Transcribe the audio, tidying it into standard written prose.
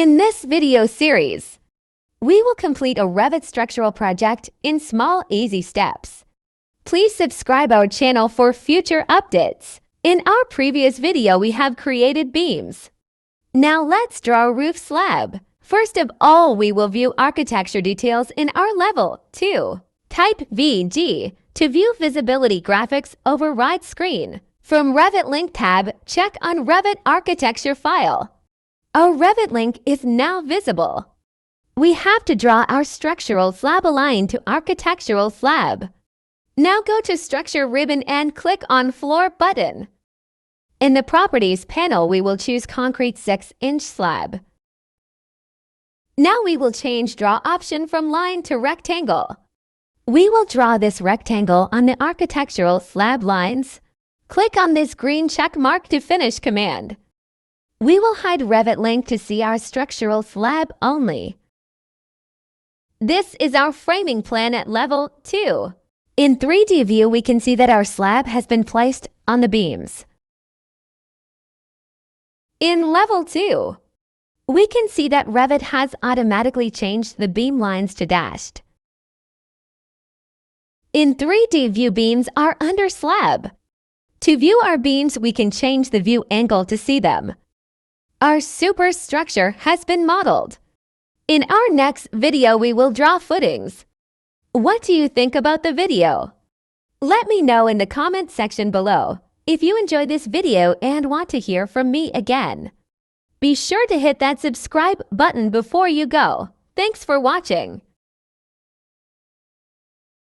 In this video series, we will complete a Revit structural project in small, easy steps. Please subscribe our channel for future updates. In our previous video, we have created beams. Now let's draw a roof slab. First of all, we will view architecture details in our level 2. Type VG to view visibility graphics override screen. From Revit link tab, check on Revit architecture file. Our Revit link is now visible. We have to draw our structural slab aligned to architectural slab. Now go to Structure ribbon and click on Floor button. In the Properties panel, we will choose Concrete 6-inch slab. Now we will change Draw option from line to rectangle. We will draw this rectangle on the architectural slab lines. Click on this green check mark to finish command. We will hide Revit link to see our structural slab only. This is our framing plan at level 2. In 3D view, we can see that our slab has been placed on the beams. In level 2, we can see that Revit has automatically changed the beam lines to dashed. In 3D view, beams are under slab. To view our beams, we can change the view angle to see them. Our superstructure has been modeled. In our next video, we will draw footings. What do you think about the video? Let me know in the comment section below. If you enjoyed this video and want to hear from me again, be sure to hit that subscribe button before you go. Thanks for watching.